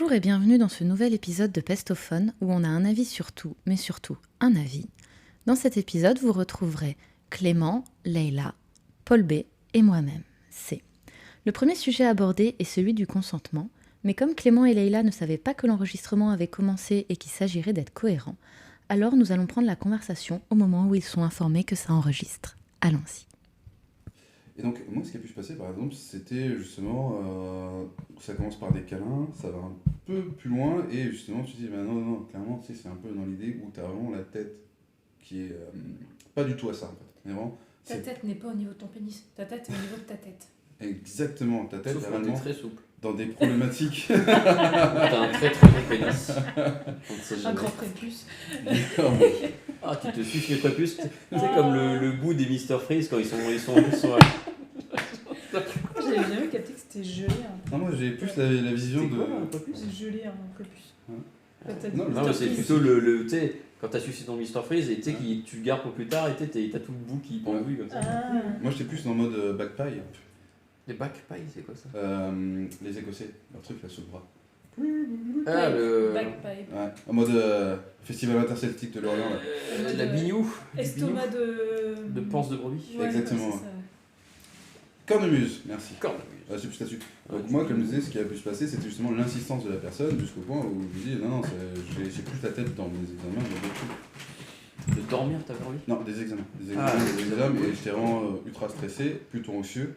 Bonjour et bienvenue dans ce nouvel épisode de Pestophone où on a un avis sur tout, mais surtout un avis. Dans cet épisode, vous retrouverez Clément, Leïla, Paul B et moi-même, C. Le premier sujet abordé est celui du consentement, mais comme Clément et Leïla ne savaient pas que l'enregistrement avait commencé et qu'il s'agirait d'être cohérent, alors nous allons prendre la conversation au moment où ils sont informés que ça enregistre. Allons-y. Et donc, moi, ce qui a pu se passer, par exemple, c'était justement, ça commence par des câlins, ça va un peu plus loin, et justement, tu dis, non, clairement, tu sais, c'est un peu dans l'idée où tu as vraiment la tête qui est pas du tout à ça, en fait. Mais vraiment, ta tête n'est pas au niveau de ton pénis, ta tête est au niveau de ta tête. Exactement, ta tête sauf est que t'es vraiment très souple. dans des problématiques. T'as un très très bon pénis. On ne sait Un jamais. grand prépuce. Ah, tu te suces les prépuces. C'est comme le bout des Mr Freeze quand ils sont J'avais jamais capté que c'était gelé un Non, moi, j'ai plus la vision C'est de... quoi, un prépuce gelé un prépuce. Ouais. Quand t'as dit Non, Non, Mr. mais c'est Freeze. plutôt tu sais, quand t'as sucé ton Mr Freeze et tu sais tu le gardes pour plus tard et t'as tout le bout qui pendouille comme ça. Ah. Moi, j'étais plus dans le mode backpie. Les back pies, c'est quoi ça? Les Écossais, leur truc là sous le bras. Ah, le. Backpipe. Ouais, en mode festival interceltique de Lorient là. La bignou. Estomac de... De panse de brebis. Ouais, Exactement. c'est ça. Cornemuse, merci. Cornemuse. C'est plus là-dessus. Ouais, Donc moi, comme je disais, ce qui a pu se passer, c'était justement l'insistance de la personne jusqu'au point où je lui dis non, j'ai plus la tête dans mes examens, mais beaucoup. De dormir, t'avais envie? Non, des examens. Ah, Des examens, et j'étais vraiment ultra stressé, plutôt anxieux.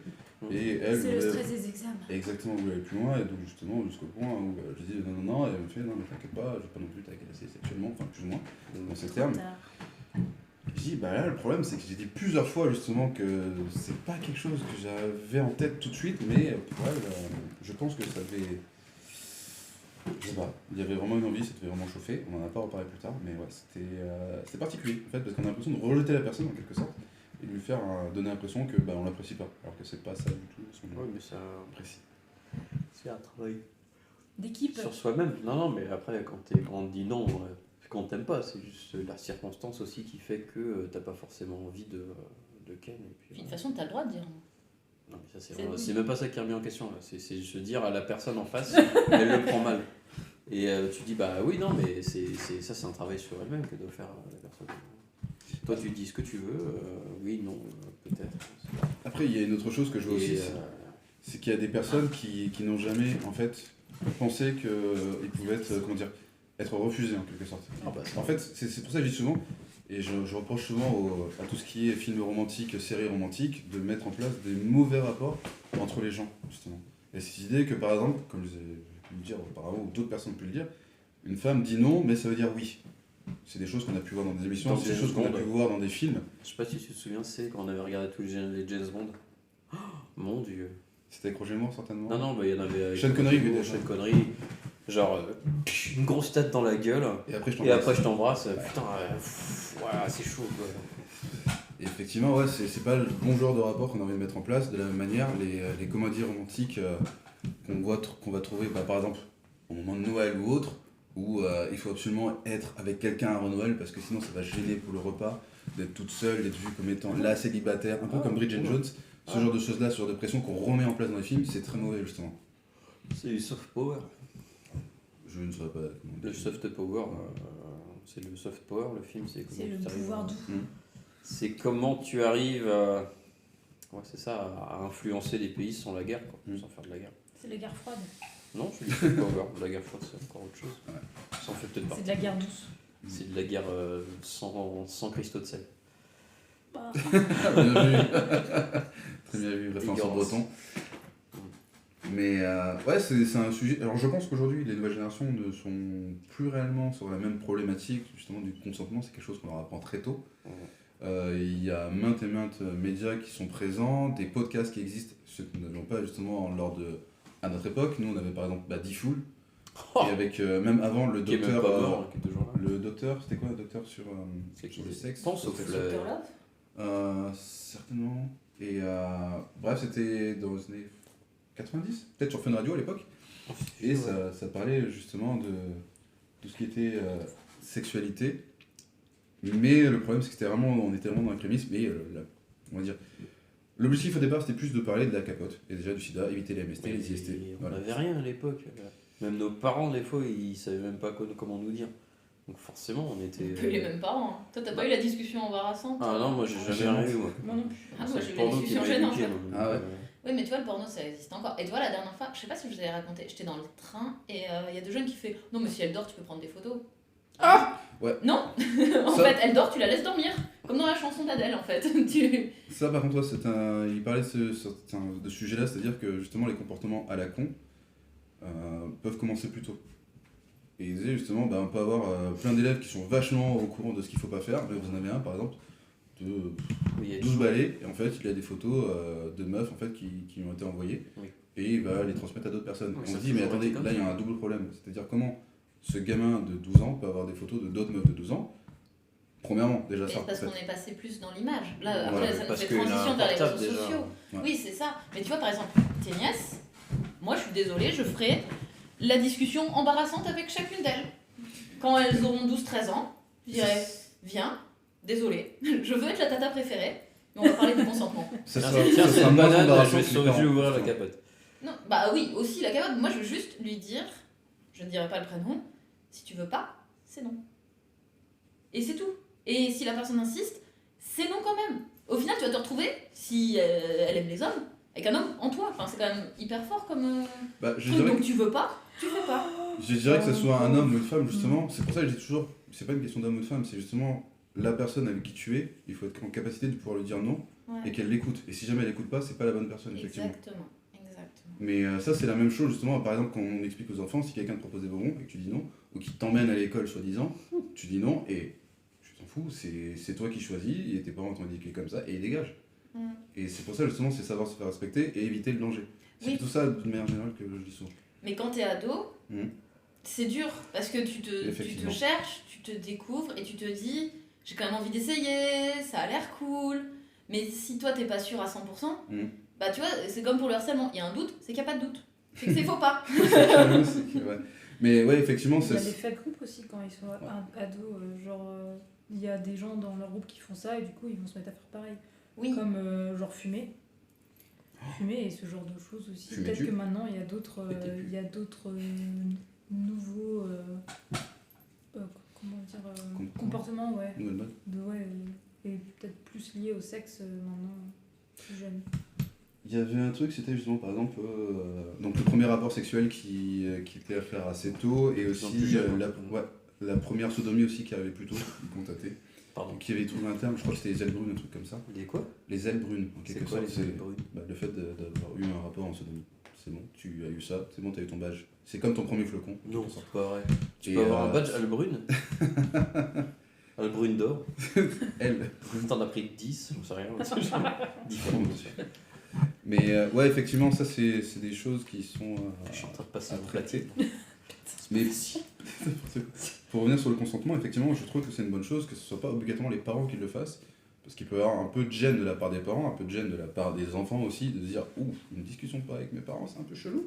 Et elle C'est le voulait stress des examens. exactement voulait aller plus loin, et donc justement jusqu'au point où je dis non, et elle me fait non, mais t'inquiète pas, je vais pas non plus t'agresser sexuellement, enfin plus ou moins, dans ces termes. Je dis bah là le problème c'est que j'ai dit plusieurs fois justement que c'est pas quelque chose que j'avais en tête tout de suite, mais pour elle, je pense que ça devait. Je sais pas, il y avait vraiment une envie, ça devait vraiment chauffer, on en a pas reparlé plus tard, mais ouais, c'était particulier en fait, parce qu'on a l'impression de rejeter la personne en quelque sorte, et de lui faire donner l'impression que on l'apprécie pas, alors que c'est pas ça du tout son Ouais, mais ça. précis. C'est un travail. D'équipe. Sur soi-même. Non, mais après, quand on te dit non, quand t'aimes pas, c'est juste la circonstance aussi qui fait que t'as pas forcément envie de ken. Et puis, De toute façon, t'as le droit de dire. non, mais ça, C'est oui. c'est même pas ça qui est remis en question. Là. C'est se dire à la personne en face, elle le prend mal. Et tu dis, bah oui, non, mais ça, c'est un travail sur elle-même que doit faire la personne. Toi, tu dis ce que tu veux, oui, non, peut-être. Après, il y a une autre chose que je vois aussi, c'est qu'il y a des personnes qui n'ont jamais en fait pensé qu'ils pouvaient être refusés en quelque sorte. Ah bah, En fait, c'est pour ça que je dis souvent, et je reproche souvent à tout ce qui est film romantique, série romantique, de mettre en place des mauvais rapports entre les gens, justement. Et cette idée que, par exemple, comme j'ai pu le dire auparavant, ou d'autres personnes ont pu le dire, une femme dit non, mais ça veut dire oui. C'est des choses qu'on a pu voir dans des émissions, c'est des choses qu'on a pu voir dans des films. Je sais pas si tu te souviens, c'est quand on avait regardé tous les James Bond. Oh, mon dieu. C'était avec Roger Moore, certainement. Non, bah il y en avait avec Sean Connery, oui, déjà. Sean Connery. Genre, une grosse tête dans la gueule. Et après, je Et après, je t'embrasse. t'embrasse. Putain, voilà, c'est chaud quoi. Et effectivement, ouais, c'est pas le bon genre de rapport qu'on a envie de mettre en place. De la même manière, les comédies romantiques qu'on va trouver, par exemple, au moment de Noël ou autre, où il faut absolument être avec quelqu'un avant Noël parce que sinon ça va gêner pour le repas, d'être toute seule, d'être vue comme étant la célibataire, un peu comme Bridget Jones. Ce genre de choses-là, ce genre de pression qu'on remet en place dans les films, c'est très mauvais justement. C'est du soft power. Je ne saurais pas comment Le dire. soft power, c'est le soft power, le film, c'est comment C'est le tu arrives pouvoir à- doux. C'est comment tu arrives ouais, c'est ça, à influencer les pays sans la guerre, quoi, sans faire de la guerre. C'est la guerre froide. Non, c'est du soft power. La guerre froide, c'est encore autre chose. Ouais. Ça en fait peut-être pas. C'est de la guerre douce. C'est de la guerre sans cristaux de sel. Bah, Ah, bien vu. Très bien vu, référence en Ignorance. breton. Mais ouais, c'est un sujet. Alors je pense qu'aujourd'hui, les nouvelles générations ne sont plus réellement sur la même problématique justement du consentement. C'est quelque chose qu'on leur apprend très tôt. Il y a maintes et maintes médias qui sont présents, des podcasts qui existent, ceux que nous n'avions pas justement à notre époque. Nous, on avait par exemple D-Fool, et avec même avant le Qui est même docteur. pas mort, qui est toujours là. Le docteur, c'était quoi le docteur sur le sexe? Pense au Sur le fleur. sexe. Dr. Love Certainement. Et bref, c'était dans les années 90, peut-être sur Fun Radio à l'époque. Et ça parlait justement de tout ce qui était sexualité. Mais le problème, c'est que on était vraiment dans les prémices. Mais on va dire, l'objectif au départ, c'était plus de parler de la capote. Et déjà du sida, éviter les MST, les IST. On Voilà. n'avait rien à l'époque. Même nos parents, des fois, ils savaient même pas comment nous dire. Donc forcément, on était... On peut les mêmes parents. Hein. Toi, t'as pas eu la discussion embarrassante? Ah non, moi j'ai jamais eu, moi. Moi non plus. Ah, moi, C'est j'ai le eu la porno qui discussion m'a gênante. éduqué, moi. Ah ouais. Oui, mais tu vois, le porno, ça existe encore. Et tu vois, la dernière fois, je sais pas si je vous avais raconté, j'étais dans le train et il y a deux jeunes qui fait non, mais si elle dort, tu peux prendre des photos. Ah ouais. Non En Ça- fait, elle dort, tu la laisses dormir. Comme dans la chanson d'Adèle, en fait. Ça, par contre, il parlait de de ce sujet-là, c'est-à-dire que justement, les comportements à la con peuvent commencer plus tôt. Et il disait justement, on peut avoir plein d'élèves qui sont vachement au courant de ce qu'il faut pas faire. Mais vous en avez un, par exemple, de Oui, il y a 12 balais, et en fait, il a des photos de meufs en fait, qui lui ont été envoyées, Oui. et il va les transmettre à d'autres personnes. Oui, Et on ça se dit, a mais toujours attendez, été comme là, il y a ça. un double problème. C'est-à-dire, comment ce gamin de 12 ans peut avoir des photos de d'autres meufs de 12 ans? Premièrement, déjà ça. Et parce en fait. qu'on est passé plus dans l'image. Là, Voilà, après, ça nous parce fait qu'il a un transition vers les portable, réseaux déjà. sociaux. Ouais. Oui, c'est ça. Mais tu vois, par exemple, tes nièces, moi, je suis désolée, je ferai la discussion embarrassante avec chacune d'elles. Quand elles auront 12-13 ans, je dirais, viens, désolée, je veux être la tata préférée, mais on va parler du consentement. Ça Tiens, sera- tiens, ça c'est sera une moins banane, embarrassant je vais que les parents, ouvrir la justement. capote. Non, bah oui, aussi la capote. Moi, je veux juste lui dire, je ne dirai pas le prénom, si tu veux pas, c'est non. Et c'est tout. Et si la personne insiste, c'est non quand même. Au final, tu vas te retrouver, si elle aime les hommes, avec un homme en toi. Enfin, c'est quand même hyper fort comme Je truc. dirais Donc tu veux pas, tu fais pas. Je dirais que ce soit un homme ou une femme, justement. C'est pour ça que je dis toujours, c'est pas une question d'homme ou de femme, c'est justement la personne avec qui tu es, il faut être en capacité de pouvoir lui dire non Ouais. et qu'elle l'écoute. Et si jamais elle l'écoute pas, c'est pas la bonne personne, effectivement. Exactement. Mais ça, c'est la même chose, justement, par exemple, quand on explique aux enfants, si quelqu'un te propose des bonbons et que tu dis non, ou qu'il t'emmène à l'école, soi-disant, tu dis non et tu t'en fous, c'est toi qui choisis, et tes parents t'ont éduqué comme ça, et ils dégagent. Mm. Et c'est pour ça, justement, c'est savoir se faire respecter et éviter le danger. C'est Oui. tout ça, d'une manière générale, que je dis souvent. Mais quand t'es ado, Mhm. c'est dur parce que tu te Effectivement. cherches, tu te découvres et tu te dis j'ai quand même envie d'essayer, ça a l'air cool. Mais si toi t'es pas sûr à 100%, Mhm. bah tu vois, c'est comme pour le harcèlement. Il y a un doute, c'est qu'il n'y a pas de doute. C'est que c'est faux pas. C'est que, ouais. Mais ouais, effectivement, Il y a c'est. des fake groupes aussi quand ils sont ados. Il y a des gens dans leur groupe qui font ça et du coup ils vont se mettre à faire pareil. Oui. Comme genre fumer. Fumer et ce genre de choses aussi. Fumer Peut-être tu. que maintenant il y a d'autres nouveaux comment dire comportements ouais, Nouvelle mode. et peut-être plus liés au sexe maintenant plus jeune. Il y avait un truc, c'était justement par exemple donc le premier rapport sexuel qui était à faire assez tôt et aussi plus jeune, la première sodomie aussi qui arrivait plus tôt, ils constataient. Pardon. Donc il y avait trouvé un terme, je crois que c'était les ailes brunes, un truc comme ça. Des quoi? Les ailes brunes, en C'est quelque quoi sorte, les c'est ailes brunes? le fait d'avoir eu un rapport en sodomie. C'est bon, tu as eu ça, c'est bon, tu as eu ton badge. C'est comme ton premier flocon. en Non, quelque c'est sorte. pas vrai. Tu Et, peux avoir un badge Albrune. Albrune d'or. Elle. T'en as pris 10, j'en sais rien. Différent, bien sûr. Mais ouais, effectivement, ça c'est des choses qui sont. Je suis en train de passer à mon traiter. platine. Mais pour revenir sur le consentement, effectivement, je trouve que c'est une bonne chose que ce soit pas obligatoirement les parents qui le fassent, parce qu'il peut y avoir un peu de gêne de la part des parents, un peu de gêne de la part des enfants aussi, de se dire ouh, une discussion pas avec mes parents, c'est un peu chelou.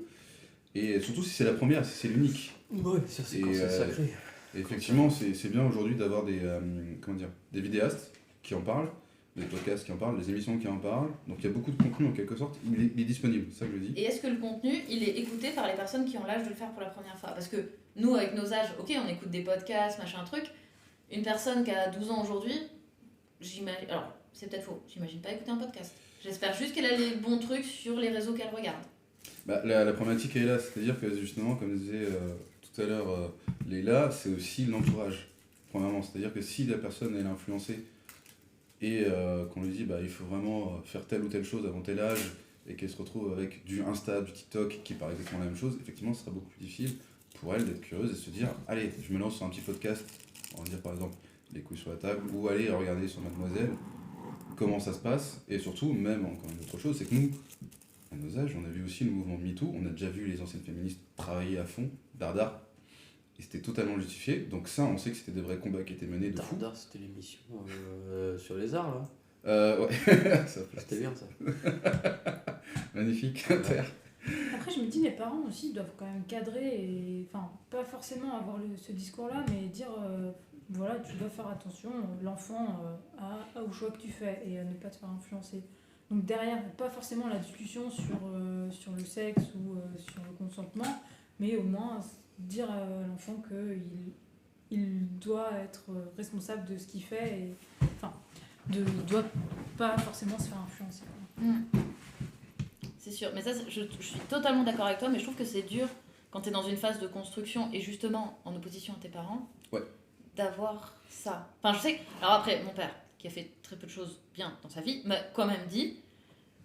Et surtout si c'est la première, si c'est l'unique. Ouais, ça c'est Et, quand c'est sacré. Et effectivement, c'est bien aujourd'hui d'avoir des vidéastes qui en parlent, des podcasts qui en parlent, des émissions qui en parlent. Donc il y a beaucoup de contenu en quelque sorte, il est disponible, c'est ça que je dis. Et est-ce que le contenu, il est écouté par les personnes qui ont l'âge de le faire pour la première fois? Parce que nous, avec nos âges, ok, on écoute des podcasts, machin truc. Une personne qui a 12 ans aujourd'hui, j'imagine. Alors, c'est peut-être faux, j'imagine pas écouter un podcast. J'espère juste qu'elle a les bons trucs sur les réseaux qu'elle regarde. La problématique elle est là, c'est-à-dire que justement, comme disait tout à l'heure Leïla, c'est aussi l'entourage, premièrement. C'est-à-dire que si la personne elle est influencée et qu'on lui dit il faut vraiment faire telle ou telle chose avant tel âge et qu'elle se retrouve avec du Insta, du TikTok qui parle exactement la même chose, effectivement ce sera beaucoup plus difficile pour elle d'être curieuse et se dire allez, je me lance sur un petit podcast, on va dire par exemple les couilles sur la table, ou aller regarder sur Mademoiselle comment ça se passe, et surtout même encore une autre chose, c'est que nous à nos âges, on a vu aussi le mouvement MeToo, on a déjà vu les anciennes féministes travailler à fond, dardard, et c'était totalement justifié. Donc ça, on sait que c'était des vrais combats qui étaient menés de fou. Dardar, c'était l'émission sur les arts, là. Ouais, ça C'était bien, ça. magnifique, Ouais. Terre. Après, je me dis, les parents aussi doivent quand même cadrer et, enfin, pas forcément avoir ce discours-là, mais dire, voilà, tu dois faire attention, l'enfant, au choix que tu fais et à ne pas te faire influencer. Donc derrière, pas forcément la discussion sur le sexe ou sur le consentement, mais au moins dire à l'enfant il doit être responsable de ce qu'il fait et doit pas forcément se faire influencer. C'est sûr, mais ça, je suis totalement d'accord avec toi, mais je trouve que c'est dur quand tu es dans une phase de construction et justement en opposition à tes parents, d'avoir ça. Enfin, je sais, alors après, mon père, qui a fait très peu de choses bien dans sa vie, m'a quand même dit,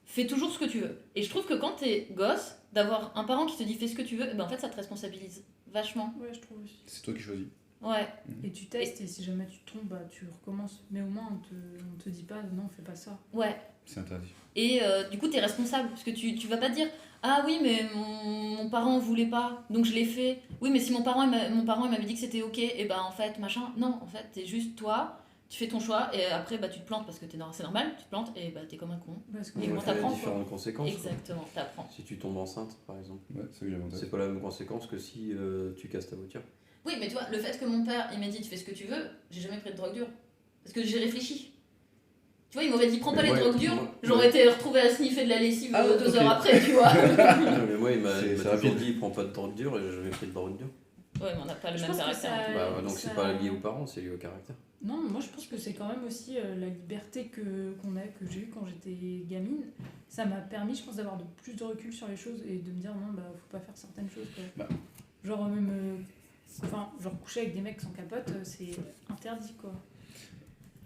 fais toujours ce que tu veux. Et je trouve que quand t'es gosse, d'avoir un parent qui te dit fais ce que tu veux, en fait, ça te responsabilise vachement. Ouais, je trouve aussi. C'est toi qui choisis. Ouais. Et tu testes, et si jamais tu te trompes, tu recommences. Mais au moins, on te dit pas, non, fais pas ça. Ouais. C'est interdit. Et du coup, t'es responsable, parce que tu vas pas dire ah oui, mais mon parent voulait pas, donc je l'ai fait. Oui, mais si mon parent il m'avait dit que c'était ok, et en fait, machin. Non, en fait, t'es juste toi, tu fais ton choix, et après, tu te plantes parce que c'est normal, tu te plantes, et t'es comme un con. Parce que et comment t'apprends, différentes conséquences. Exactement, t'apprends. Si tu tombes enceinte, par exemple. Ouais, c'est que j'avais c'est pas la même conséquence que si tu casses ta voiture. Oui, mais tu vois, le fait que mon père, il m'a dit tu fais ce que tu veux, j'ai jamais pris de drogue dure. Parce que j'ai réfléchi. Tu vois, il m'aurait dit prends pas les drogues dures, j'aurais été retrouvée à sniffer de la lessive 2 heures après, tu vois. Mais moi, il m'a toujours dit prends pas de drogue dure et j'ai jamais pris de drogue dure. Ouais, mais on n'a pas le même caractère. Donc c'est pas lié aux parents, c'est lié au caractère. Non, moi je pense que c'est quand même aussi la liberté que j'ai eue quand j'étais gamine. Ça m'a permis, je pense, d'avoir plus de recul sur les choses et de me dire non, faut pas faire certaines choses. Quoi. Genre même... genre coucher avec des mecs sans capote, c'est interdit, quoi.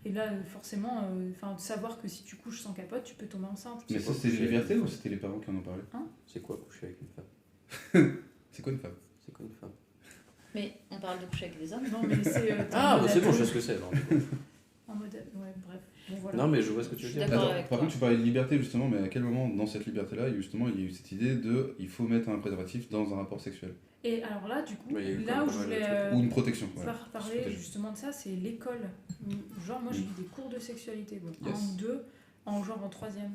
Et là, forcément, de savoir que si tu couches sans capote, tu peux tomber enceinte. Mais ça, c'était une liberté ou c'était les parents qui en ont parlé? C'est quoi coucher avec une femme? C'est quoi une femme? C'est quoi une femme? Mais on parle de coucher avec des hommes. Non, mais c'est... c'est bon, je sais ce que c'est. Un modèle, ouais, bref. Bon, voilà. Non, mais je vois ce que tu veux dire. Par contre, tu parlais de liberté, justement, mais à quel moment, dans cette liberté-là, il y a eu cette idée il faut mettre un préservatif dans un rapport sexuel? Et alors là, du coup, Oui, là où je voulais ou une protection, parler justement de ça, c'est l'école. Genre, moi, j'ai eu des cours de sexualité, un ou deux, en 3e.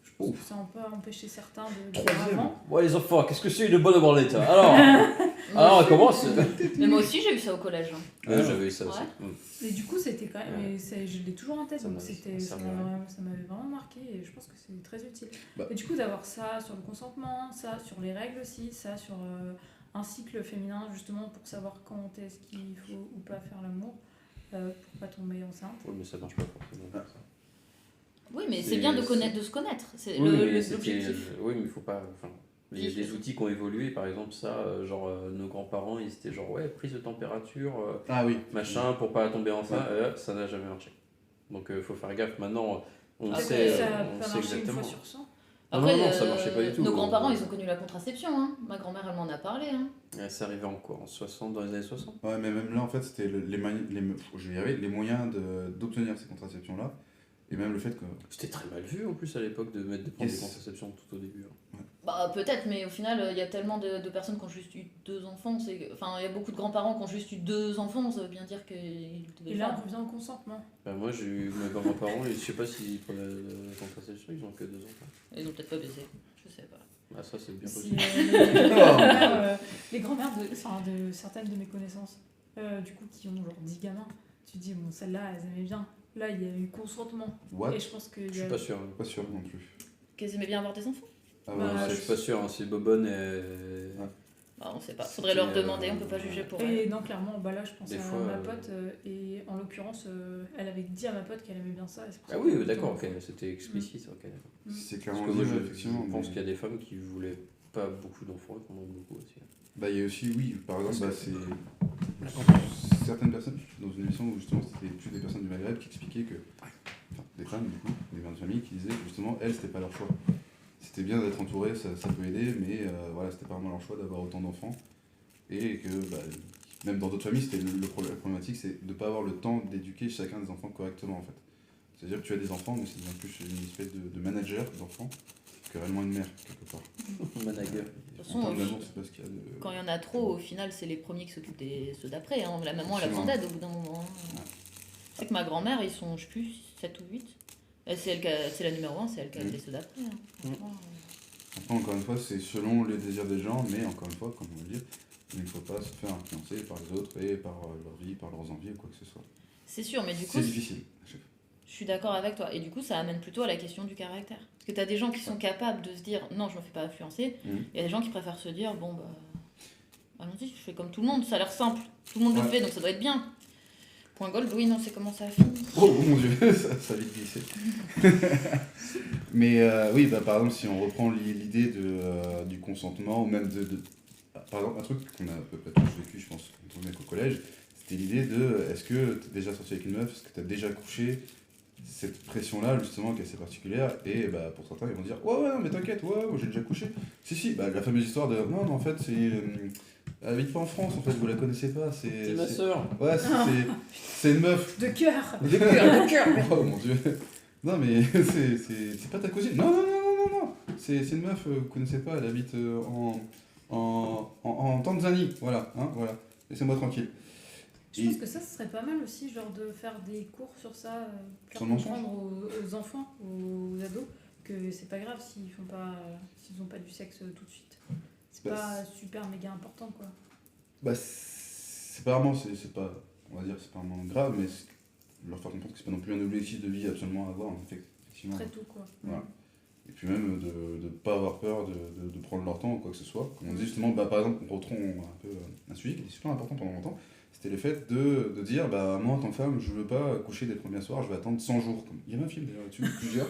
Je pense que ça peut empêcher certains de avant. Ouais, les enfants, qu'est-ce que c'est une bonne branlette? Alors, on commence. Mais moi aussi, j'ai eu ça au collège. Ouais, j'avais eu ça aussi. Et du coup, c'était quand même... je l'ai toujours en tête, donc ça m'avait vraiment marqué, et je pense que c'est très utile. Et du coup, d'avoir ça sur le consentement, ça sur les règles aussi, ça sur... un cycle féminin justement pour savoir quand est-ce qu'il faut ou pas faire l'amour pour pas tomber enceinte. Oui, mais ça marche pas forcément. Oui, mais c'est bien de se connaître. C'est l'objectif. Oui, mais il faut pas. Il y a des outils qui ont évolué, par exemple ça, nos grands-parents, ils étaient prise de température, machin, pour pas tomber enceinte, ça n'a jamais marché. Donc il faut faire gaffe. Maintenant, on sait exactement. Une fois sur 100. Après, non, ça marchait pas du tout. Nos grands-parents, ils ont connu la contraception. Hein. Ma grand-mère, elle m'en a parlé. Hein. C'est arrivé en quoi? Dans les années 60? Ouais, mais même là, en fait, c'était les moyens d'obtenir ces contraceptions-là. Et même le fait que... C'était très mal vu en plus à l'époque de prendre des contraceptions tout au début. Ouais. Peut-être, mais au final, il y a tellement de personnes qui ont juste eu 2 enfants. Il y a beaucoup de grands-parents qui ont juste eu 2 enfants, ça veut bien dire qu'ils devaient Et là, on revient au consentement. Moi, j'ai eu mes grands-parents, et je sais pas s'ils prenaient la contraception, ils ont que 2 enfants. Ils ont peut-être pas baisé, je sais pas. Ça, c'est bien possible. Les grand-mères de certaines de mes connaissances, du coup, qui ont 10 gamins, tu dis, bon, celles-là, elles aimaient bien. Là, il y a eu consentement. What? Et je pense que... Je suis pas sûr. Pas sûr non plus. Qu'elles aimaient bien avoir des enfants? Je suis pas sûr, c'est Bobonne et... On sait pas, faudrait leur demander, on peut pas juger pour elles. Et non, clairement, là, je pense Des à fois, ma pote, et en l'occurrence, elle avait dit à ma pote qu'elle aimait bien ça. Oui, d'accord, ok, c'était explicite, ok, d'accord. C'est clairement dit, effectivement. Je pense qu'il y a des femmes qui voulaient pas beaucoup d'enfants et qu'on en a beaucoup aussi. Il y a aussi, oui, par exemple, c'est certaines personnes, dans une émission où justement c'était plus des personnes du Maghreb qui expliquaient que, des femmes du coup, des mères de famille qui disaient que justement, elles, c'était pas leur choix. C'était bien d'être entouré, ça peut aider, mais c'était pas vraiment leur choix d'avoir autant d'enfants. Et que, même dans d'autres familles, c'était la problématique, c'est de ne pas avoir le temps d'éduquer chacun des enfants correctement en fait. C'est-à-dire que tu as des enfants, mais c'est bien plus une espèce de manager d'enfants que réellement une mère, quelque part. Manager. De toute façon, quand il y en a trop, au final, c'est les premiers qui s'occupent des ceux d'après. Hein. La maman, elle a besoin d'aide au bout d'un moment. Ouais. C'est que ma grand-mère, ils sont, je sais plus, 7 ou 8. C'est la numéro 1, c'est elle qui a les ceux d'après. Hein. Après, encore une fois, c'est selon les désirs des gens, mais encore une fois, comme on va dire, il ne faut pas se faire influencer par les autres et par leur vie, par leurs envies ou quoi que ce soit. C'est sûr, mais du coup... C'est difficile. Je suis d'accord avec toi. Et du coup, ça amène plutôt à la question du caractère. Parce que tu as des gens qui sont capables de se dire « Non, je me fais pas influencer ». Il y a des gens qui préfèrent se dire « Bon, allons-y, je fais comme tout le monde, ça a l'air simple. Tout le monde le Ouais. fait, donc ça doit être bien. Point gold, oui, non, c'est comment ça a fini. Oh mon dieu, ça a vite glissé. Mais oui, bah, par exemple, si on reprend l'idée du consentement, ou même par exemple, un truc qu'on a à peu près tous vécu, je pense, quand on est au collège, c'était l'idée de est-ce que tu as déjà sorti avec une meuf, est-ce que tu as déjà couché, cette pression-là, justement, qui est assez particulière, et bah, pour certains, ils vont dire ouais, non, mais t'inquiète, ouais, moi j'ai déjà couché. Si, bah, la fameuse histoire de non, en fait, elle habite pas en France, en fait, vous la connaissez pas, C'est ma sœur. Ouais, c'est une meuf. De cœur. De cœur. Oh mon dieu. Non mais c'est pas ta cousine. Non. C'est une meuf, vous connaissez pas, elle habite en Tanzanie. Voilà, hein, voilà. Laissez-moi tranquille. Je pense que ça serait pas mal aussi, genre de faire des cours sur ça, faire Sur le mensonge. comprendre aux enfants, aux ados, que c'est pas grave s'ils ont pas du sexe tout de suite. C'est Bah, pas super méga important quoi. Bah c'est pas vraiment, c'est pas, on va dire, c'est pas vraiment grave, mais leur faire comprendre que c'est pas non plus un objectif de vie absolument à avoir, en fait, effectivement. Très tôt quoi. Voilà. Et puis même de pas avoir peur de prendre leur temps ou quoi que ce soit. Comme on dit justement, bah, par exemple, on retrouve un peu un sujet qui est super important pendant longtemps, c'était le fait de dire, bah moi en tant que femme, je veux pas coucher dès le premier soir, je vais attendre 100 jours. Il y a un film d'ailleurs là-dessus, plusieurs,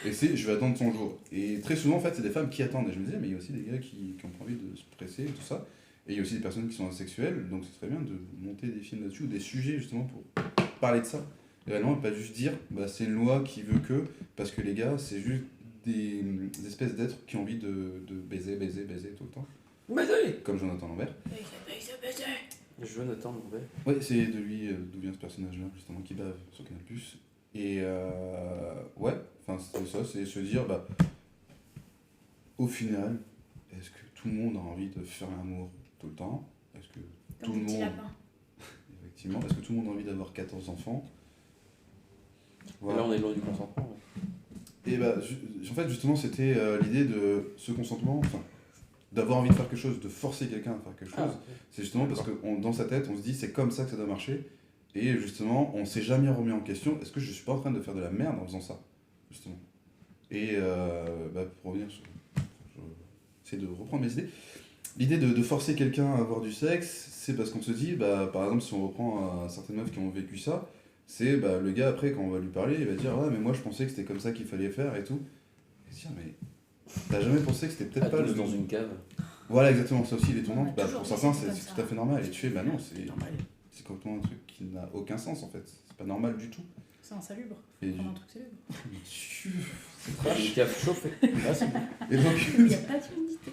et c'est je vais attendre 100 jours. Et très souvent en fait c'est des femmes qui attendent, et je me disais, mais il y a aussi des gars qui ont pas envie de se presser et tout ça. Et il y a aussi des personnes qui sont asexuelles, donc ce serait bien de monter des films là-dessus, ou des sujets justement pour parler de ça. Et réellement, pas juste dire, bah, c'est une loi qui veut que, parce que les gars, c'est juste des espèces d'êtres qui ont envie de baiser tout le temps. Baiser. Comme Jonathan Lambert. Jonathan Lambert. Ouais, c'est de lui d'où vient ce personnage-là, justement, qui bave sur Canal+. Et ouais, enfin c'est ça, c'est se dire, bah, au final, est-ce que tout le monde a envie de faire l'amour tout le temps? Est-ce que tout le monde... Effectivement, est-ce que tout le monde a envie d'avoir 14 enfants? Voilà. Là, on est loin du consentement. Ouais. Et bah, en fait, justement, c'était l'idée de ce consentement, enfin, d'avoir envie de faire quelque chose, de forcer quelqu'un à faire quelque chose. C'est justement parce que dans sa tête, on se dit c'est comme ça que ça doit marcher. Et justement, on s'est jamais remis en question, est-ce que je suis pas en train de faire de la merde en faisant ça, justement. Et bah, pour revenir sur... J'essaie de reprendre mes idées. L'idée de forcer quelqu'un à avoir du sexe, c'est parce qu'on se dit, bah, par exemple, si on reprend certaines meufs qui ont vécu ça, c'est bah, le gars après, quand on va lui parler, il va dire, ouais, mais moi je pensais que c'était comme ça qu'il fallait faire et tout. Et se dire, mais t'as jamais pensé que c'était peut-être pas le... dans une cave. Voilà, exactement, ça aussi, il est tournant. Ouais, Bah, toujours pour certains, des c'est trucs tout à fait normal. Et tu fais, bah non, C'est normal. c'est complètement un truc qui n'a aucun sens en fait. C'est pas normal du tout. C'est insalubre. Et Prendre un truc salubre. c'est Une trash. cave chauffée. Ah, c'est bon. Et donc, Il n'y a pas d'humidité.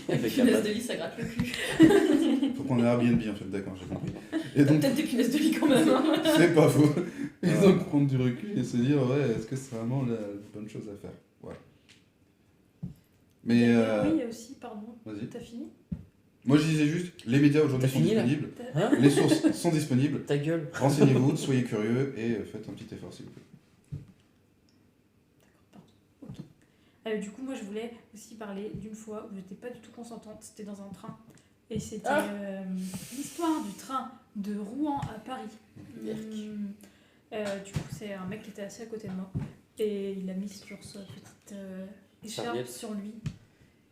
Avec Punaise un de lit, ça gratte le cul. faut prendre un Airbnb en fait, d'accord, j'ai compris. Et donc, Peut-être des punaises de lit quand même. Hein. c'est pas faux. Et donc, prendre du recul et se dire, ouais, est-ce que c'est vraiment la bonne chose à faire? Voilà. Mais, Oui, il y a aussi, pardon, vas-y. t'as fini? Moi je disais juste, les médias aujourd'hui T'as sont fini, là disponibles, Hein? les sources sont disponibles, Ta gueule. renseignez-vous, soyez curieux et faites un petit effort s'il vous plaît. Du coup, moi, je voulais aussi parler d'une fois où j'étais pas du tout consentante. C'était dans un train. Et c'était l'histoire du train de Rouen à Paris. Du coup, c'est un mec qui était assis à côté de moi. Et il a mis sur sa petite écharpe Serviette. sur lui.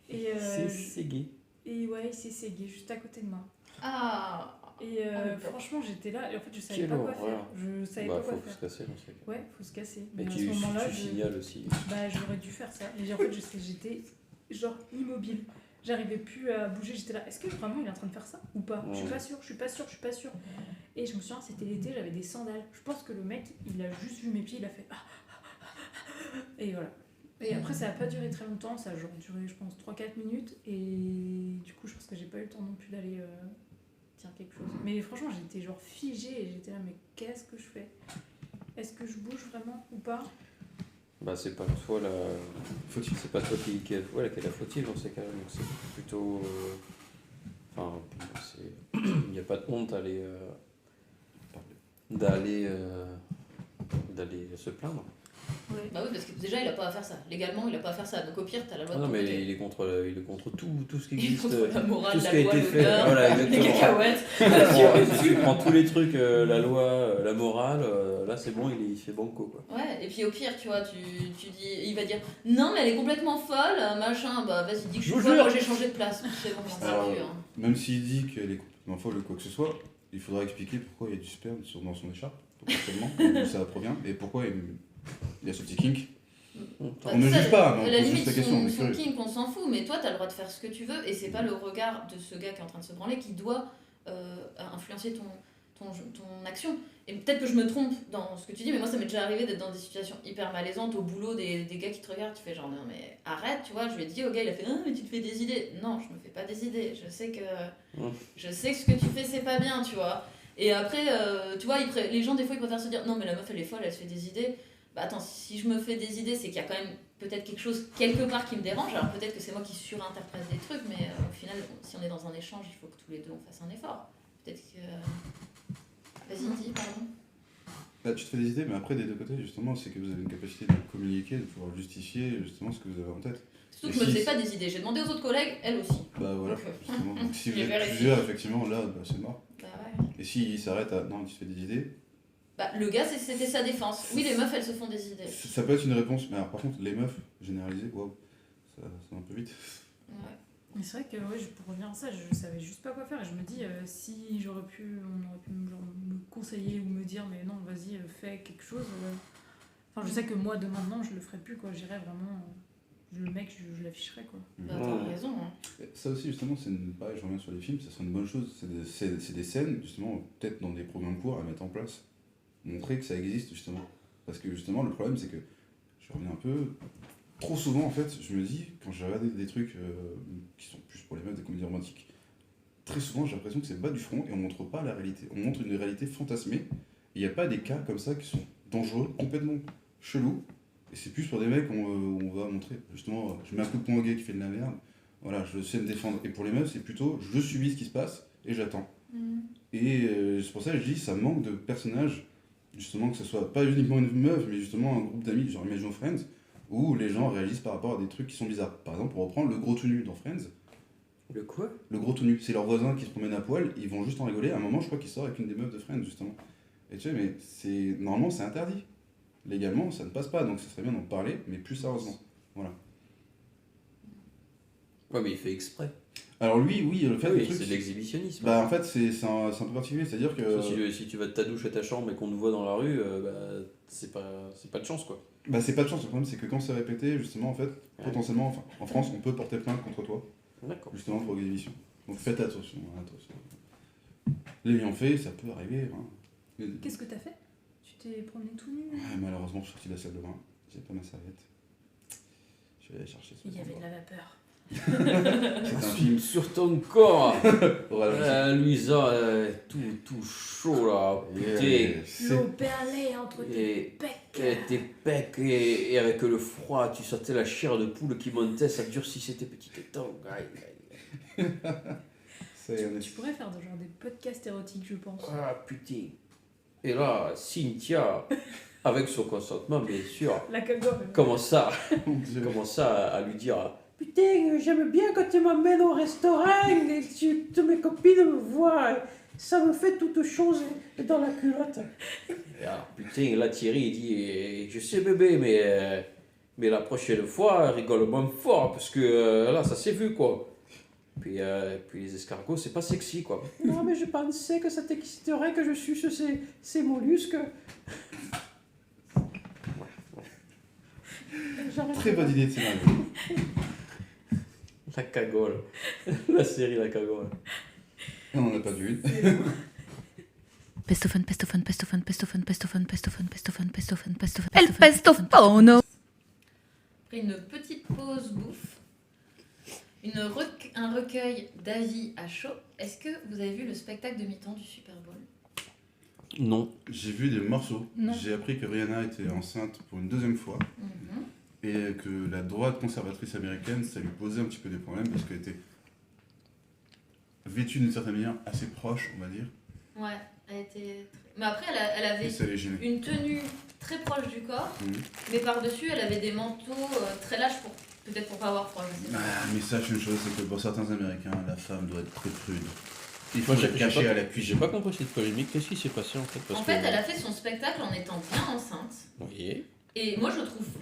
Et, C'est gay. et ouais, il s'est ségué juste à côté de moi. Ah. Et franchement, j'étais là. Et en fait, je savais Quelle pas quoi horreur. faire. Je savais Bah, pas quoi faut faire. se casser dans ce cas. Ouais, faut se casser. Mais Mais à tu ce moment-là, signales aussi. bah, j'aurais dû faire ça. Et en fait, j'étais genre immobile. J'arrivais plus à bouger. J'étais là. Est-ce que vraiment il est en train de faire ça ou pas? Je suis pas sûre, je suis pas sûre, je suis pas sûre. Et je me souviens, c'était l'été, j'avais des sandales. Je pense que le mec, il a juste vu mes pieds, il a fait. Et voilà. Et après, ça a pas duré très longtemps. Ça a genre duré, je pense, 3-4 minutes. Et du coup, je pense que j'ai pas eu le temps non plus d'aller dire quelque chose. Mais franchement, j'étais genre figée et j'étais là, mais qu'est-ce que je fais? Est-ce que je bouge vraiment ou pas? Bah, c'est pas toi la. Faut-il? C'est pas toi qui a la fautive dans ces cas-là. Donc, c'est plutôt. Enfin, il n'y a pas de honte à d'aller se plaindre. Ouais. Bah oui, parce que déjà, il a pas à faire ça. Légalement, il a pas à faire ça. Donc au pire, t'as la loi Ah de non, ton mais côté. il est contre tout ce qui Il est existe. contre la morale, tout ce la qui a loi, été fait. l'honneur, Voilà, les exactement. cacahuètes. Tu prends tous les trucs, la loi, la morale, là c'est bon, il fait banco quoi. Ouais, et puis au pire, tu vois, tu dis, il va dire non, mais elle est complètement folle, machin, bah vas-y, dis que je suis Je folle, jure. moi j'ai changé de place. C'est bon, ça Alors, pue, hein. même s'il dit qu'elle est complètement folle ou quoi que ce soit, il faudra expliquer pourquoi il y a du sperme dans son écharpe, potentiellement, d'où ça provient, et pourquoi il y a ce petit kink. Bah, On ne ça, juge pas, mais on à la pose limite, juste la question, on est son curieux. kink, on s'en fout, mais toi, t'as le droit de faire ce que tu veux, et c'est pas le regard de ce gars qui est en train de se branler qui doit influencer ton action. Et peut-être que je me trompe dans ce que tu dis, mais moi, ça m'est déjà arrivé d'être dans des situations hyper malaisantes au boulot, des gars qui te regardent, tu fais genre, non, mais arrête, tu vois. Je lui ai dit au gars, il a fait, ah, mais tu te fais des idées. Non, je me fais pas des idées. Je sais que ce que tu fais, c'est pas bien, tu vois. Et après, tu vois, les gens, des fois, ils préfèrent se dire, non, mais la meuf, elle est folle, elle se fait des idées. Bah attends, si je me fais des idées, c'est qu'il y a quand même peut-être quelque chose quelque part qui me dérange. Alors peut-être que c'est moi qui surinterprète des trucs, mais au final, si on est dans un échange, il faut que tous les deux on fasse un effort. Peut-être que. Vas-y, dis, pardon. Bah, tu te fais des idées, mais après, des deux côtés, justement, c'est que vous avez une capacité de communiquer, de pouvoir justifier justement ce que vous avez en tête. Surtout que je me faisais pas des idées. J'ai demandé aux autres collègues, elles aussi. Bah voilà, Donc, justement. Donc si vous j'ai êtes vérifié. plusieurs, effectivement, là, bah, c'est mort. Bah ouais. Et s'il s'arrête à non, tu te fais des idées, Bah le gars, c'était sa défense. Oui, les meufs, elles se font des idées. ça peut être une réponse, mais alors, par contre, les meufs, généralisées, waouh, ça va un peu vite. Ouais. Mais c'est vrai que ouais, pour revenir à ça, je savais juste pas quoi faire. Et je me dis, si on aurait pu genre, me conseiller ou me dire, mais non, vas-y, fais quelque chose. Enfin, je sais que moi, de maintenant, je le ferais plus, quoi. J'irais vraiment. Le mec, je l'afficherais, quoi. Bah t'as raison. Hein. Et ça aussi, justement, pareil, je reviens sur les films, ça serait une bonne chose. C'est des scènes, justement, peut-être dans des programmes courts à mettre en place. Montrer que ça existe, justement. Parce que, justement, le problème, c'est que, je reviens un peu, trop souvent, en fait, je me dis, quand je regarde des trucs qui sont plus pour les meufs, des comédies romantiques, très souvent, j'ai l'impression que c'est bas du front et on montre pas la réalité. On montre une réalité fantasmée. Il n'y a pas des cas comme ça qui sont dangereux, complètement chelous. Et c'est plus pour des mecs où on va montrer, justement, je mets un coup de poing au gars qui fait de la merde, voilà, je sais me défendre. Et pour les meufs, c'est plutôt, je subis ce qui se passe et j'attends. Et c'est pour ça que je dis, ça manque de personnages, justement, que ce soit pas uniquement une meuf, mais justement un groupe d'amis, genre Imagine Friends, où les gens réagissent par rapport à des trucs qui sont bizarres. Par exemple, pour reprendre le gros tout nu dans Friends. Le quoi? Le gros tout nu, c'est leur voisin qui se promène à poil, ils vont juste en rigoler. À un moment, je crois qu'il sort avec une des meufs de Friends, justement. Et tu sais, mais normalement, c'est interdit. Légalement, ça ne passe pas, donc ça serait bien d'en parler, mais plus sérieusement. Voilà. Ouais, mais il fait exprès. Alors lui, oui, le fait Oui, le truc, c'est de l'exhibitionnisme. bah en fait, c'est un peu particulier, c'est-à-dire que... Si tu vas de ta douche à ta chambre et qu'on te voit dans la rue, c'est pas de chance quoi. Bah c'est pas de chance, le problème c'est que quand c'est répété, justement, en fait, potentiellement, enfin, en France, on peut porter plainte contre toi, D'accord. justement pour exhibition. Donc faites attention, attention. L'ayant fait, ça peut arriver. Hein. Qu'est-ce que t'as fait? Tu t'es promené tout nu? Ouais, malheureusement, je suis sorti de la salle de bain, j'ai pas ma serviette. Je vais aller chercher ça. Il y avait de la vapeur. C'est un film Sur ton corps. voilà, Luisa, tout chaud là. Putain. L'eau perlée entre tes pecs. Tes pecs et avec le froid, tu sentais la chair de poule qui montait, ça durcissait tes petites tongs. Tu pourrais faire genre des podcasts érotiques, je pense. Ah putain. Et là, Cynthia, avec son consentement bien sûr, La cagole. commence à lui dire putain, j'aime bien quand tu m'emmènes au restaurant et que toutes mes copines me voient. Ça me fait toute chose dans la culotte. Et alors, putain, là Thierry il dit je sais bébé, mais la prochaine fois, rigole moins fort parce que là, ça s'est vu quoi. Puis les escargots, c'est pas sexy quoi. Non, mais je pensais que ça t'exciterait que je suce ces mollusques. Très bonne idée de scénario. La cagole. La série La cagole. On n'en a pas vu une. Pestophone, pestophone, pestophone, pestophone, pestophone, pestophone, pestophone, pestophone, pestophone. El pestofono. Après une petite pause bouffe, un recueil d'avis à chaud. Est-ce que vous avez vu le spectacle de mi-temps du Super Bowl? Non. J'ai vu des morceaux. Non. J'ai appris que Rihanna était enceinte pour une deuxième fois. Et que la droite conservatrice américaine, ça lui posait un petit peu des problèmes parce qu'elle était vêtue d'une certaine manière assez proche, on va dire. Ouais, elle était. Mais après, elle avait Et ça les gênait. une tenue très proches du corps, Mhm. mais par-dessus, elle avait des manteaux très lâches peut-être pour pas avoir froid, je sais pas. Mais sache une chose, c'est que pour certains Américains, la femme doit être très prude. Il faut Moi, être caché pas, à la j'ai cuisine. pas compris cette polémique. Qu'est-ce qui s'est passé en fait En fait, elle a fait son spectacle en étant bien enceinte. Oui. Et moi,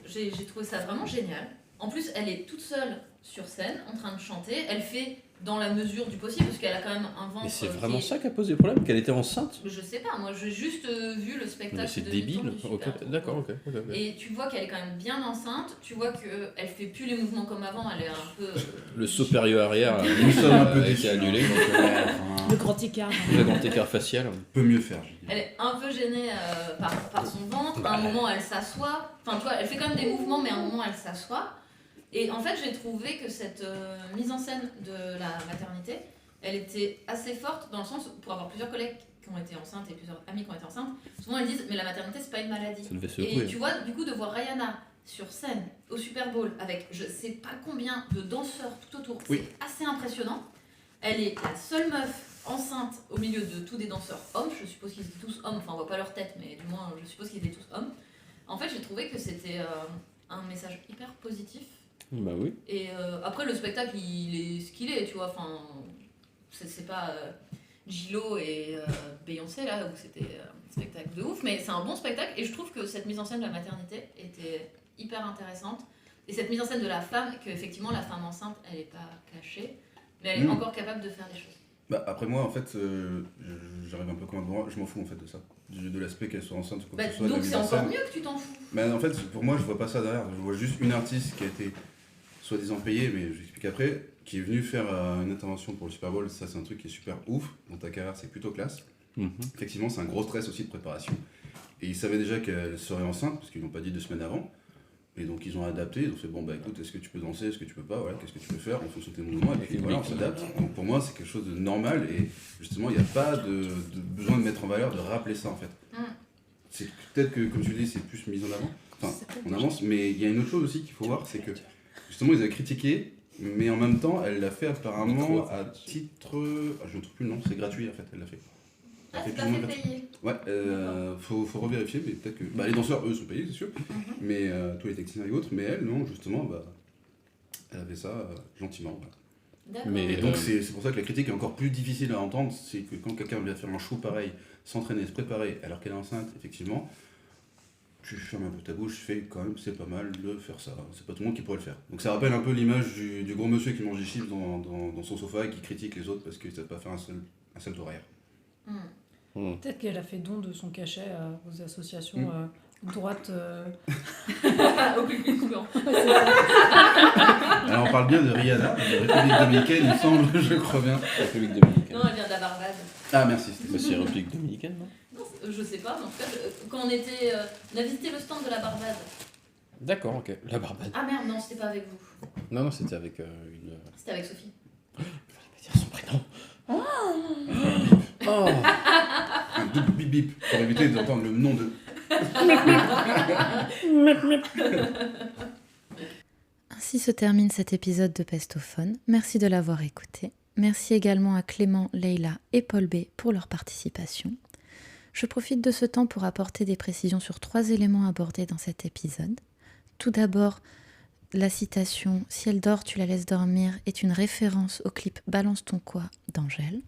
j'ai trouvé ça vraiment génial. En plus, elle est toute seule sur scène, en train de chanter. Elle fait dans la mesure du possible, parce qu'elle a quand même un ventre. Mais c'est vraiment ça qui a posé problème, qu'elle était enceinte. Je sais pas, moi, j'ai juste vu le spectacle. Mais c'est de débile. mi-temps du Super Bowl. D'accord, ok. Et tu vois qu'elle est quand même bien enceinte. Tu vois qu'elle fait plus les mouvements comme avant. Elle est un peu. Le saut période arrière Nous sommes un peu a été déçus, annulé. hein. Donc, Le grand écart. le grand écart facial. Peut mieux faire, je dis. Elle est un peu gênée par son ventre. À un moment, elle s'assoit. Enfin, tu vois, elle fait quand même des mouvements, mais à un moment, elle s'assoit. Et en fait, j'ai trouvé que cette mise en scène de la maternité, elle était assez forte dans le sens où, pour avoir plusieurs collègues qui ont été enceintes et plusieurs amis qui ont été enceintes, souvent elles disent mais la maternité c'est pas une maladie. Ça devait Et secouer. tu vois, du coup, de voir Rihanna sur scène au Super Bowl avec je sais pas combien de danseurs tout autour, Oui. c'est assez impressionnant. Elle est la seule meuf enceinte au milieu de tous des danseurs hommes, je suppose qu'ils étaient tous hommes, enfin on voit pas leur tête, mais du moins je suppose qu'ils étaient tous hommes. En fait, j'ai trouvé que c'était un message hyper positif. Bah oui. Et après, le spectacle, il est ce qu'il est, tu vois. Enfin, c'est pas J-Lo et Beyoncé, là, où c'était un spectacle de ouf, mais c'est un bon spectacle. Et je trouve que cette mise en scène de la maternité était hyper intéressante. Et cette mise en scène de la femme, qu'effectivement, la femme enceinte, elle est pas cachée, mais elle est encore capable de faire des choses. Bah, après moi, en fait, j'arrive un peu comme un bourrin, je m'en fous en fait de ça. De l'aspect qu'elle soit enceinte ou quoi que ce soit. de la Donc mise c'est en encore scène. mieux que tu t'en fous. Mais en fait, pour moi, je vois pas ça derrière. Je vois juste une artiste qui a été soi-disant payée, mais je l'explique après, qui est venue faire une intervention pour le Super Bowl. Ça, c'est un truc qui est super ouf. Dans ta carrière, c'est plutôt classe. Effectivement, c'est un gros stress aussi de préparation. Et ils savaient déjà qu'elle serait enceinte, parce qu'ils l'ont pas dit 2 semaines avant. Et donc, ils ont adapté. Ils ont fait bon, bah écoute, est-ce que tu peux danser, est-ce que tu peux pas, voilà, qu'est-ce que tu peux faire en fonction de tes mouvements. Et puis voilà, on s'adapte. Donc, pour moi, c'est quelque chose de normal. Et justement, il n'y a pas de besoin de mettre en valeur, de rappeler ça en fait. C'est peut-être que, comme tu dis, c'est plus mis en avant. Enfin, on avance, mais il y a une autre chose aussi qu'il faut voir, c'est que justement, ils avaient critiqué, mais en même temps, elle l'a fait apparemment à titre. Je ne trouve plus le nom, c'est gratuit en fait, elle l'a fait. Ah, Elle c'est fait pas plus ou moins fait gratuit. payer. Ouais, faut revérifier, mais peut-être que. Bah, les danseurs, eux, sont payés, c'est sûr, mais tous les techniciens et autres, mais elle, non, justement, bah, elle avait ça gentiment. Voilà. D'accord. Mais Et donc, c'est pour ça que la critique est encore plus difficile à entendre, c'est que quand quelqu'un vient faire un show pareil, s'entraîner, se préparer, alors qu'elle est enceinte, effectivement, tu fermes un peu ta bouche, tu fais quand même, c'est pas mal de faire ça. C'est pas tout le monde qui pourrait le faire. Donc ça rappelle un peu l'image du gros monsieur qui mange des chips dans son sofa et qui critique les autres parce qu'ils ne savent pas faire un seul horaire. Peut-être qu'elle a fait don de son cachet aux associations droites. Au Ku Klux Klan. Alors on parle bien de Rihanna, de République Dominicaine, il me semble, je crois bien. République dominicaine. Non, elle vient de la Barbade. Ah merci. Bah, c'est République dominicaine, non? Non, je sais pas, mais en tout cas, quand on était. On a visité le stand de la Barbade. D'accord, ok. La Barbade. Ah merde, non, c'était pas avec vous. Non, c'était avec une. C'était avec Sophie. Je vais pas dire son prénom. Oh. Un double bip bip pour éviter d'entendre le nom de. Ainsi se termine cet épisode de Pestophone. Merci de l'avoir écouté. Merci également à Clément, Leïla et Paul B pour leur participation. Je profite de ce temps pour apporter des précisions sur 3 éléments abordés dans cet épisode. Tout d'abord, la citation « Si elle dort, tu la laisses dormir » est une référence au clip « Balance ton quoi » d'Angèle.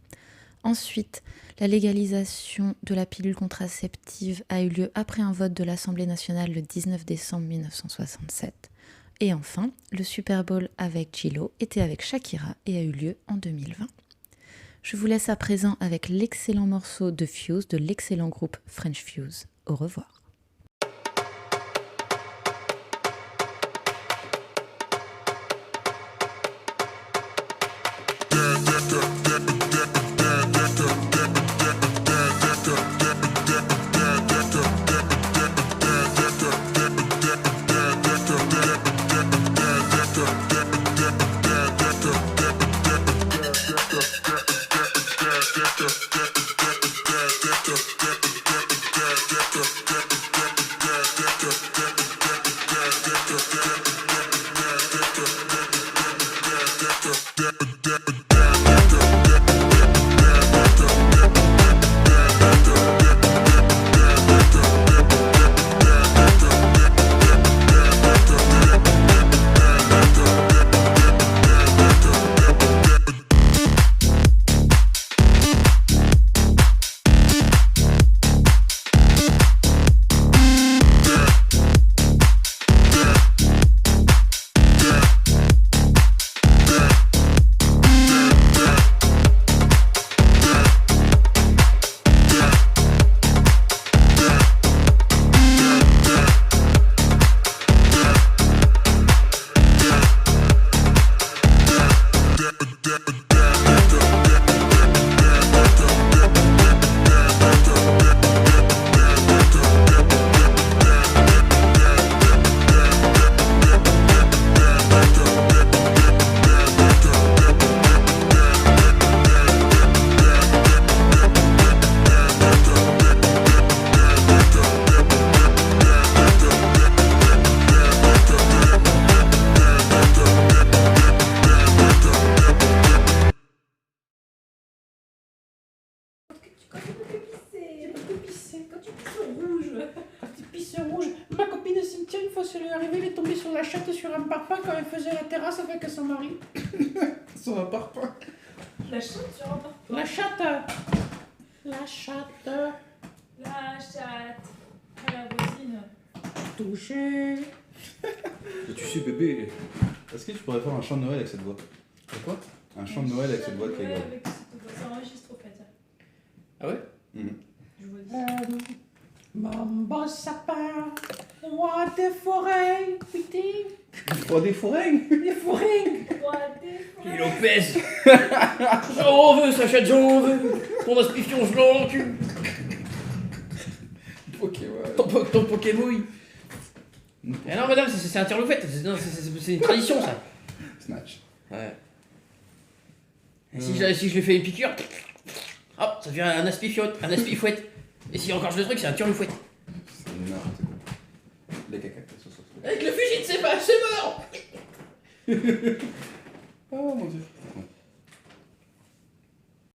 Ensuite, la légalisation de la pilule contraceptive a eu lieu après un vote de l'Assemblée nationale le 19 décembre 1967. Et enfin, le Super Bowl avec J-Lo était avec Shakira et a eu lieu en 2020. Je vous laisse à présent avec l'excellent morceau de Fuse de l'excellent groupe French Fuse. Au revoir. Quand il pisse rouge. Ma copine au cimetière, une fois sur lui arrivée, elle est tombée sur la chatte sur un parpaing quand elle faisait la terrasse avec son mari. Sur un parpaing. La chatte sur un parpaing. La chatte. La chatte. La chatte. À la voisine. Touché. Et tu sais, bébé, est-ce que tu pourrais faire un chant de Noël avec cette voix? Quoi? Un chant de Noël avec cette voix très Ouais, grave. avec cette voix. Ça enregistre au fait. Ah ouais? Je vous dis. Mon beau sapin. Roi des forêts. Putain. Oh, des fourrins. Des forêts. Et Lopez. J'en veux, Sacha, j'en veux. Ton aspifion, je l'encule. Ok, ouais. Ton Pokémon. Eh non, madame, c'est un tire-le-fouette. C'est une tradition, ça. Snatch. Ouais. Et si je lui fais une piqûre, hop, ça devient un aspifouette. Et si encore je le truc, c'est un tire-le-fouette. C'est n'importe quoi. Les caca, ça. Avec le fusil de ses pages, c'est mort.